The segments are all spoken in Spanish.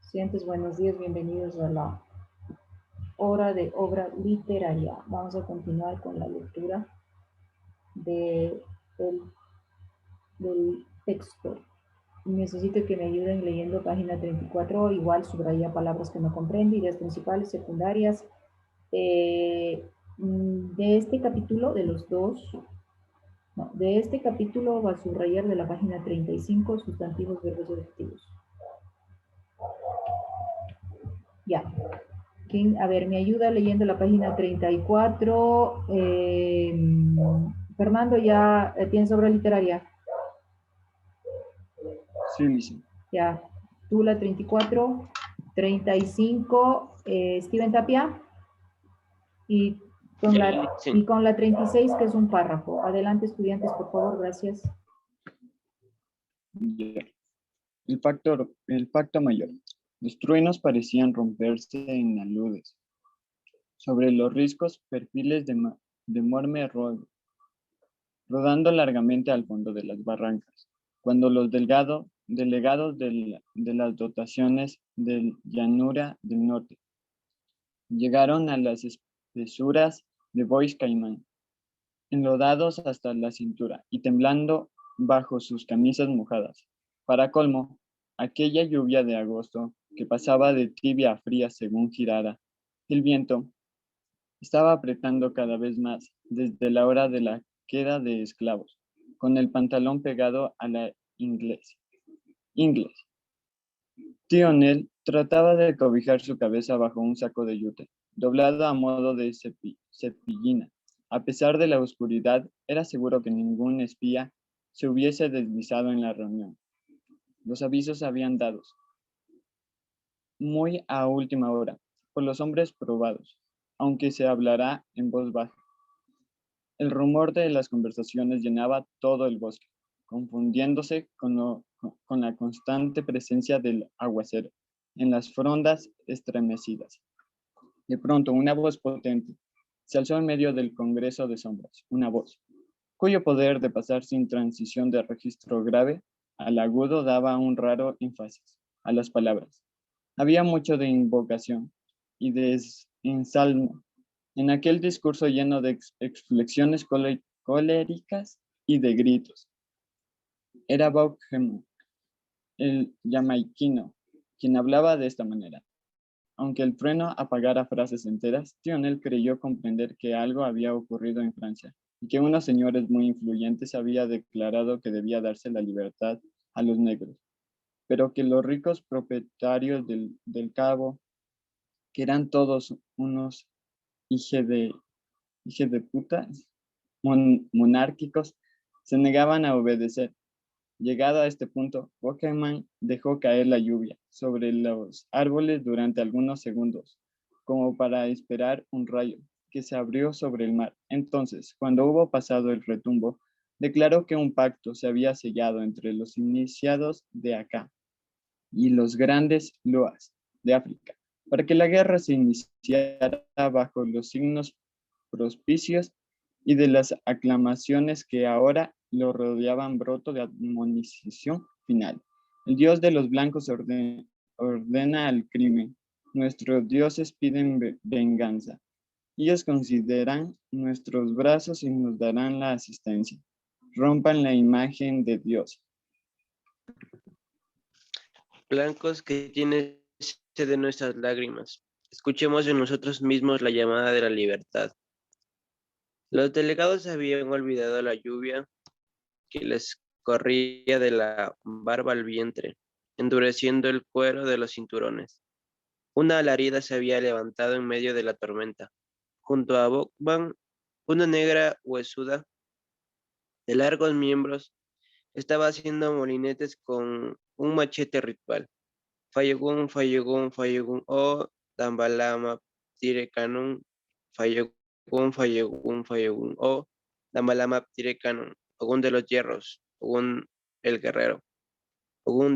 Estudiantes, buenos días, bienvenidos a la hora de obra literaria. Vamos a continuar con la lectura de, del, del texto. Necesito que me ayuden leyendo página 34, igual subraya palabras que no comprende, ideas principales, secundarias. De este capítulo, de los dos, no, de este capítulo va a subrayar de la página 35 sustantivos, verbos y adjetivos. Ya. ¿Quién? A ver, me ayuda leyendo la página 34. Fernando, ¿ya tienes obra literaria? Sí, Lisa. Ya. Tú la 34, 35, Steven Tapia. Y con la 36, que es un párrafo. Adelante, estudiantes, por favor, gracias. Ya. El pacto mayor. Los truenos parecían romperse en aludes. Sobre los riscos perfiles de Morme rodando largamente al fondo de las barrancas. Cuando los delegados de las dotaciones del Llanura del Norte llegaron a las espesuras de Bois Caimán, enlodados hasta la cintura y temblando bajo sus camisas mojadas. Para colmo, aquella lluvia de agosto que pasaba de tibia a fría según girara, el viento estaba apretando cada vez más desde la hora de la queda de esclavos, con el pantalón pegado a la inglés. Tío Nel trataba de cobijar su cabeza bajo un saco de yute, doblado a modo de cepillina. A pesar de la oscuridad, era seguro que ningún espía se hubiese deslizado en la reunión. Los avisos habían dado, muy a última hora, por los hombres probados, aunque se hablará en voz baja. El rumor de las conversaciones llenaba todo el bosque, confundiéndose con la constante presencia del aguacero en las frondas estremecidas. De pronto, una voz potente se alzó en medio del congreso de sombras, una voz, cuyo poder de pasar sin transición de registro grave al agudo daba un raro énfasis a las palabras. Había mucho de invocación y de ensalmo en aquel discurso lleno de exflexiones coléricas y de gritos. Era Buckingham, el jamaiquino, quien hablaba de esta manera. Aunque el trueno apagara frases enteras, Lionel creyó comprender que algo había ocurrido en Francia y que unos señores muy influyentes habían declarado que debía darse la libertad a los negros, pero que los ricos propietarios del Cabo, que eran todos unos hijos de puta, monárquicos, se negaban a obedecer. Llegado a este punto, Buckingham dejó caer la lluvia sobre los árboles durante algunos segundos, como para esperar un rayo que se abrió sobre el mar. Entonces, cuando hubo pasado el retumbo, declaró que un pacto se había sellado entre los iniciados de acá y los grandes loas de África, para que la guerra se iniciara bajo los signos propicios y de las aclamaciones que ahora lo rodeaban broto de admonición final. El Dios de los blancos ordena al crimen. Nuestros dioses piden venganza. Ellos consideran nuestros brazos y nos darán la asistencia. Rompan la imagen de Dios. Blancos que tienen sed de nuestras lágrimas. Escuchemos en nosotros mismos la llamada de la libertad. Los delegados habían olvidado la lluvia que les corría de la barba al vientre, endureciendo el cuero de los cinturones. Una alarida se había levantado en medio de la tormenta. Junto a Bokban, una negra huesuda de largos miembros estaba haciendo molinetes con un machete ritual. Fayegun, Fayegun, Fayegun, o Dambalama, Tirekanun, Fayegun, Fayegun, Fayegun, o Dambalama, Tirekanun, Ogun de los hierros, Ogun el guerrero, Ogun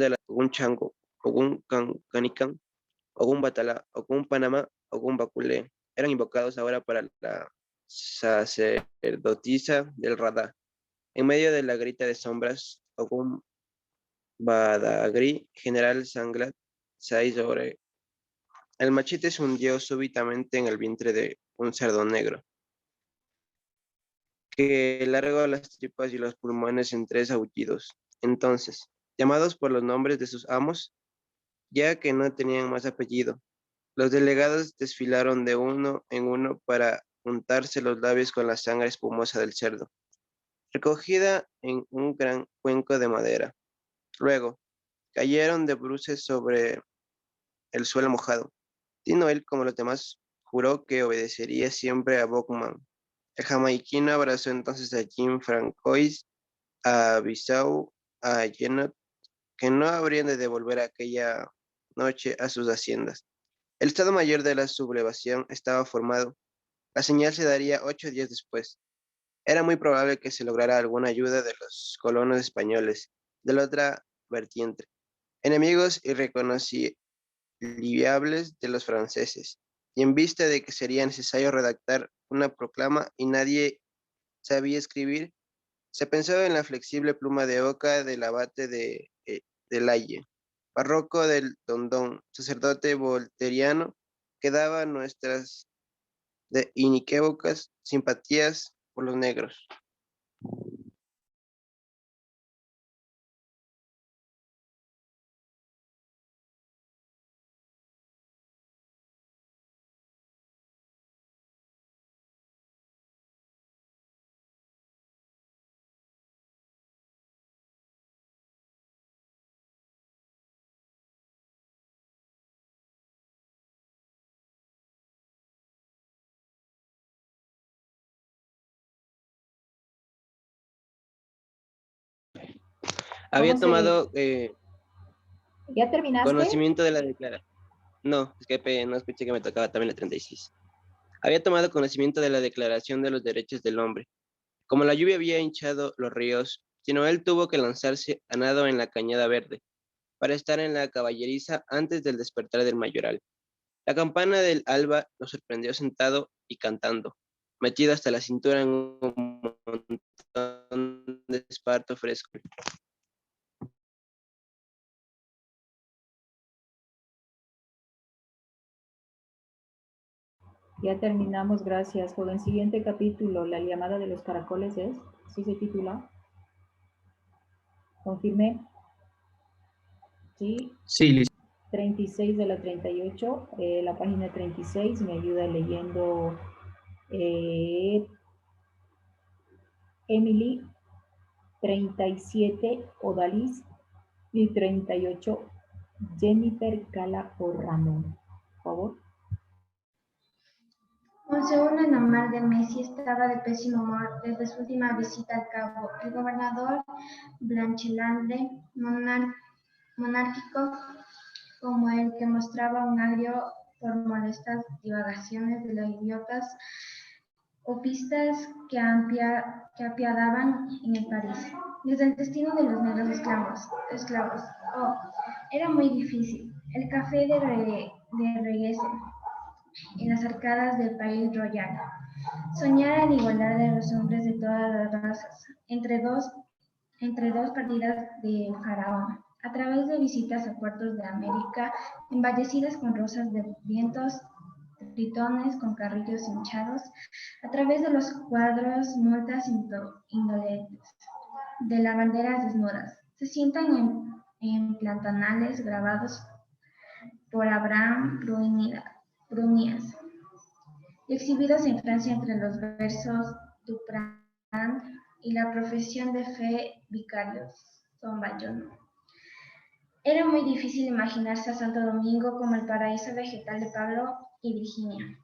Chango, Ogun Canican, Ogun Batala, Ogun Panamá, Ogun Baculé. Eran invocados ahora para la sacerdotisa del Radha. En medio de la grita de sombras, Ogun Badagri, General sobre... El machete se hundió súbitamente en el vientre de un cerdo negro, que largó las tripas y los pulmones en 3 aullidos. Entonces, llamados por los nombres de sus amos, ya que no tenían más apellido, los delegados desfilaron de uno en uno para untarse los labios con la sangre espumosa del cerdo, recogida en un gran cuenco de madera. Luego, cayeron de bruces sobre el suelo mojado. Tinoel, como los demás, juró que obedecería siempre a Bowman. El jamaiquino abrazó entonces a Jim Francois, a Bissau, a Jenot, que no habrían de devolver aquella noche a sus haciendas. El Estado Mayor de la sublevación estaba formado. La señal se daría 8 días después. Era muy probable que se lograra alguna ayuda de los colonos españoles, de la otra vertiente, enemigos irreconciliables de los franceses, y en vista de que sería necesario redactar una proclama y nadie sabía escribir, se pensó en la flexible pluma de oca del abate de Laye, párroco del Dondón, sacerdote volteriano, que daba nuestras inequívocas simpatías por los negros. Había tomado ¿Ya terminaste? conocimiento de la declaración. No, es que no escuché que me tocaba también la 36. Había tomado conocimiento de la Declaración de los Derechos del Hombre. Como la lluvia había hinchado los ríos, Tinoel tuvo que lanzarse a nado en la cañada verde, para estar en la caballeriza antes del despertar del mayoral. La campana del alba lo sorprendió sentado y cantando, metido hasta la cintura en un montón de esparto fresco. Ya terminamos, gracias. Joven, siguiente capítulo, la llamada de los caracoles es, ¿sí se titula? ¿Confirme? Sí. Sí, listo. 36 de la 38, la página 36, me ayuda leyendo Emily, 37 Odalis y 38 Jennifer Cala por Ramón. Por favor. Según la normal de Messi estaba de pésimo humor desde su última visita al Cabo. El gobernador Blanchelande, monárquico como el que mostraba un agrio por molestas divagaciones de los idiotas opistas que apiadaban en el París. Desde el destino de los negros esclavos. Oh, era muy difícil. El café de Reguese en las arcadas del Palais Royal. Soñar en igualdad de los hombres de todas las razas, entre dos partidas de faraón, a través de visitas a puertos de América, emballecidas con rosas de vientos, tritones con carrillos hinchados, a través de los cuadros, multas indolentes, de lavanderas desnudas. Se sientan en platanales grabados por Abraham Brunias, y exhibidos en Francia entre los versos Duprat y la profesión de fe vicarios, Son Bayón. Era muy difícil imaginarse a Santo Domingo como el paraíso vegetal de Pablo y Virginia,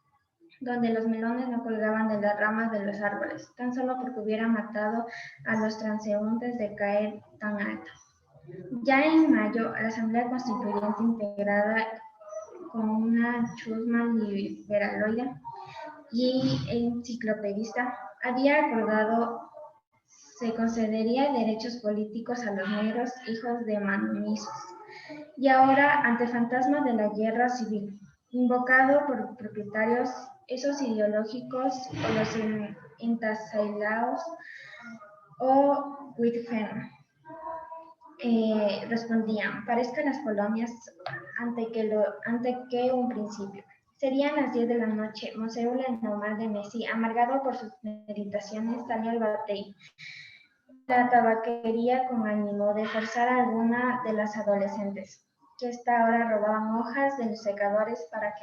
donde los melones no colgaban de las ramas de los árboles, tan solo porque hubieran matado a los transeúntes de caer tan alto. Ya en mayo, la Asamblea Constituyente, integrada con una chusma liberaloide y enciclopedista, había acordado se concedería derechos políticos a los negros hijos de mamisos. Y ahora, ante el fantasma de la guerra civil, invocado por propietarios, esos ideológicos o los entasailaos o Whitfen, respondían, parezcan las colonias ante que un principio. Serían las 10 de la noche. Monseúl, el normal de Messi, amargado por sus meditaciones, salió al batey, la tabaquería, con ánimo de forzar a alguna de las adolescentes, que a esta hora robaban hojas de los secadores para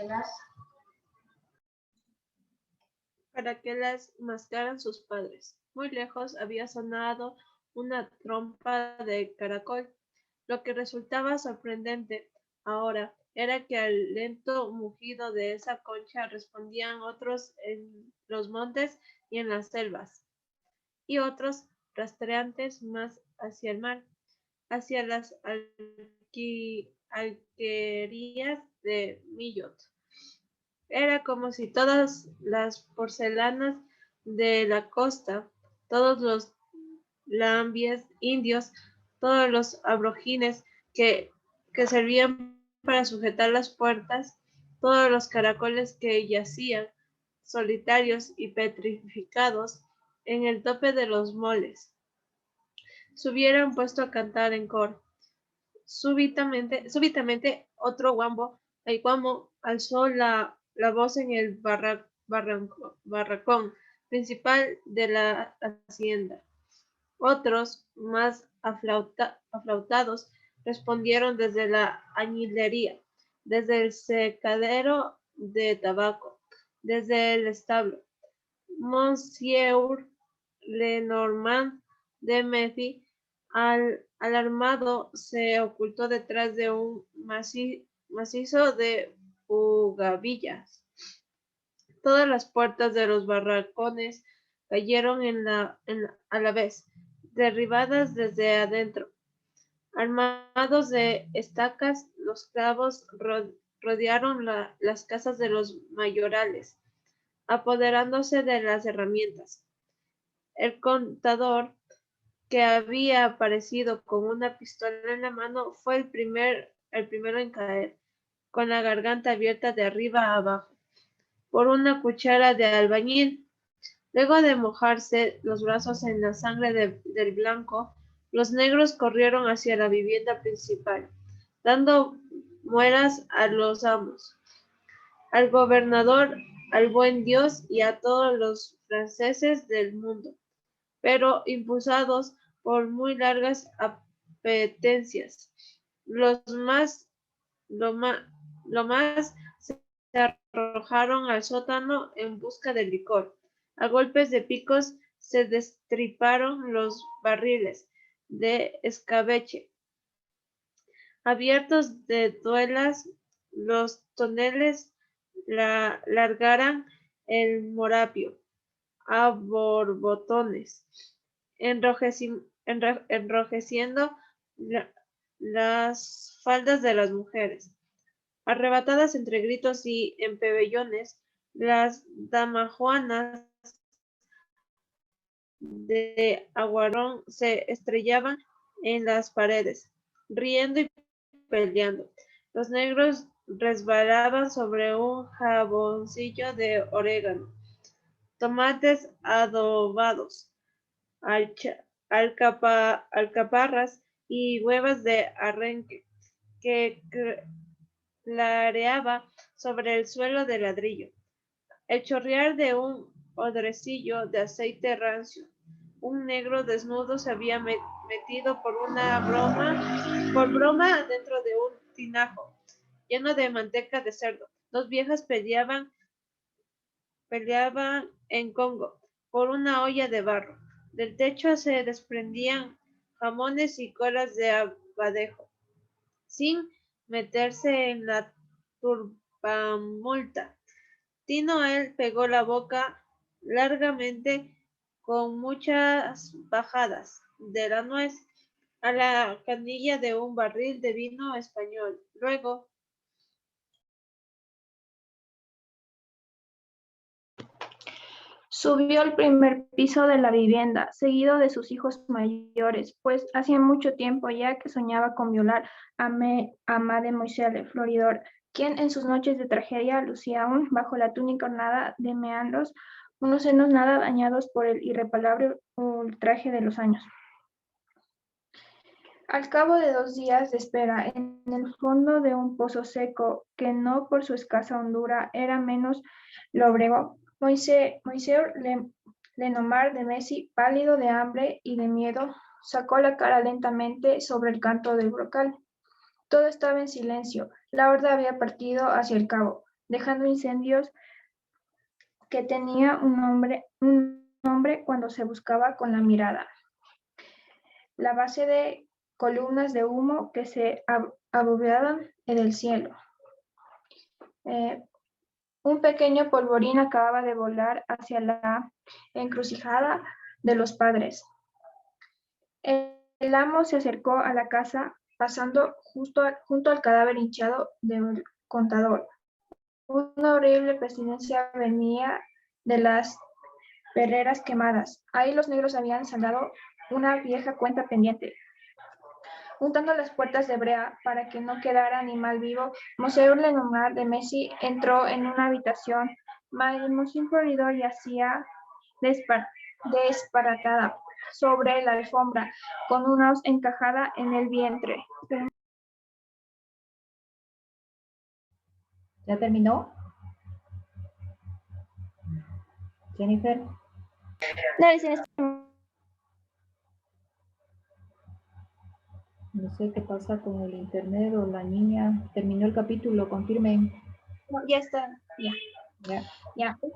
que las mascaran sus padres. Muy lejos había sonado una trompa de caracol. Lo que resultaba sorprendente ahora era que al lento mugido de esa concha respondían otros en los montes y en las selvas, y otros rastreantes más hacia el mar, hacia las alquerías de Millot. Era como si todas las porcelanas de la costa, todos los lambies indios, todos los aborigines que servían para sujetar las puertas, todos los caracoles que yacían solitarios y petrificados en el tope de los moles, se hubieran puesto a cantar en coro. Súbitamente otro guambo, el guamo, alzó la voz en el barracón principal de la hacienda. Otros, más aflautados, respondieron desde la añilería, desde el secadero de tabaco, desde el establo. Monsieur Lenormand de Messi, alarmado, se ocultó detrás de un macizo de bugavillas. Todas las puertas de los barracones cayeron a la vez, derribadas desde adentro. Armados de estacas, los clavos rodearon las casas de los mayorales, apoderándose de las herramientas. El contador, que había aparecido con una pistola en la mano, fue el primero en caer, con la garganta abierta de arriba a abajo, por una cuchara de albañil. Luego de mojarse los brazos en la sangre del blanco, los negros corrieron hacia la vivienda principal, dando muelas a los amos, al gobernador, al buen Dios y a todos los franceses del mundo, pero impulsados por muy largas apetencias. Lo más se arrojaron al sótano en busca de licor. A golpes de picos se destriparon los barriles de escabeche. Abiertos de duelas, los toneles largaran el morapio a borbotones, enrojeciendo las faldas de las mujeres. Arrebatadas entre gritos y empebellones, las damajuanas de Aguarón se estrellaban en las paredes, riendo y peleando. Los negros resbalaban sobre un jaboncillo de orégano, tomates adobados, alcaparras y huevas de arenque que clareaba sobre el suelo de ladrillo. El chorrear de un odrecillo de aceite rancio. Un negro desnudo se había metido por broma dentro de un tinajo lleno de manteca de cerdo. Dos viejas peleaban en Congo por una olla de barro. Del techo se desprendían jamones y colas de abadejo, sin meterse en la turbamulta. Tinoel pegó la boca largamente, con muchas bajadas de la nuez, a la canilla de un barril de vino español. Luego subió al primer piso de la vivienda, seguido de sus hijos mayores, pues hacía mucho tiempo ya que soñaba con violar a Mademoiselle Floridor, quien en sus noches de tragedia lucía aún, bajo la túnica ornada de meandros, unos senos nada dañados por el irreparable ultraje de los años. Al cabo de 2 días de espera, en el fondo de un pozo seco, que no por su escasa hondura era menos lóbrego, Monsieur Lenomar de Messi, pálido de hambre y de miedo, sacó la cara lentamente sobre el canto del brocal. Todo estaba en silencio. La horda había partido hacia el cabo, dejando incendios que tenía un nombre cuando se buscaba con la mirada. La base de columnas de humo que se abovedaban en el cielo. Un pequeño polvorín acababa de volar hacia la encrucijada de los padres. El amo se acercó a la casa, pasando junto al cadáver hinchado del contador. Una horrible pestilencia venía de las perreras quemadas. Ahí los negros habían saldado una vieja cuenta pendiente. Untando las puertas de brea para que no quedara animal vivo, Monsieur Lenomar de Messi entró en una habitación. Mademoiselle Floridor yacía disparatada sobre la alfombra, con una hoz encajada en el vientre. ¿Ya terminó? Jennifer. No sé qué pasa con el internet o la niña. Terminó el capítulo, confirmen. No, ya está, ya.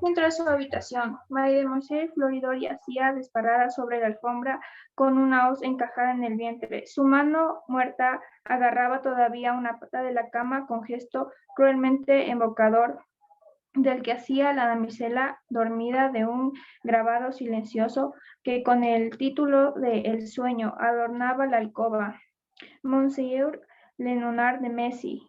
Entró a su habitación. Mademoiselle Floridor yacía disparada sobre la alfombra con una hoz encajada en el vientre. Su mano muerta agarraba todavía una pata de la cama con gesto cruelmente invocador, del que hacía la damisela dormida de un grabado silencioso que con el título de El sueño adornaba la alcoba. Monsieur Leonard de Messi,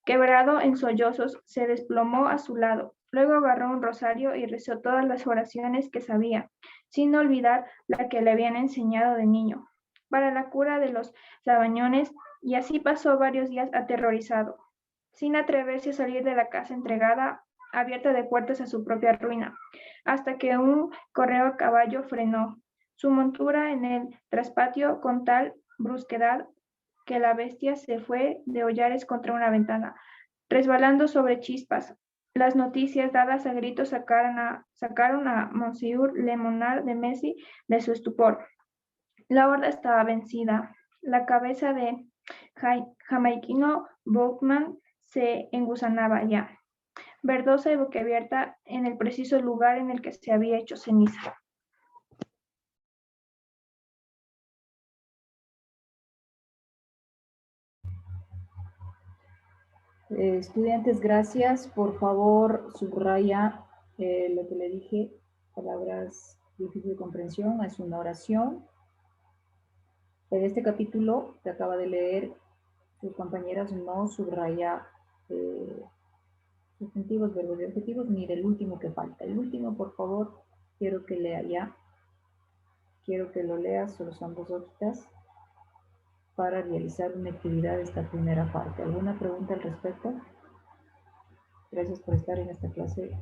quebrado en sollozos, se desplomó a su lado. Luego agarró un rosario y rezó todas las oraciones que sabía, sin olvidar la que le habían enseñado de niño, para la cura de los sabañones, y así pasó varios días aterrorizado, sin atreverse a salir de la casa abierta de puertas a su propia ruina, hasta que un correo a caballo frenó su montura en el traspatio con tal brusquedad que la bestia se fue de hollares contra una ventana, resbalando sobre chispas. Las noticias dadas a gritos sacaron a Monsieur Leonard de Messi de su estupor. La horda estaba vencida. La cabeza de jamaiquino Bowman se engusanaba ya, verdosa y boquiabierta en el preciso lugar en el que se había hecho ceniza. Estudiantes, gracias. Por favor, subraya lo que le dije, palabras difíciles de comprensión, es una oración. En este capítulo que acaba de leer, sus compañeras no subraya sustantivos, verbos y adjetivos, ni del último que falta. El último, por favor, quiero que lea ya. Quiero que lo leas, solo son 2 hojitas, para realizar una actividad de esta primera parte. ¿Alguna pregunta al respecto? Gracias por estar en esta clase.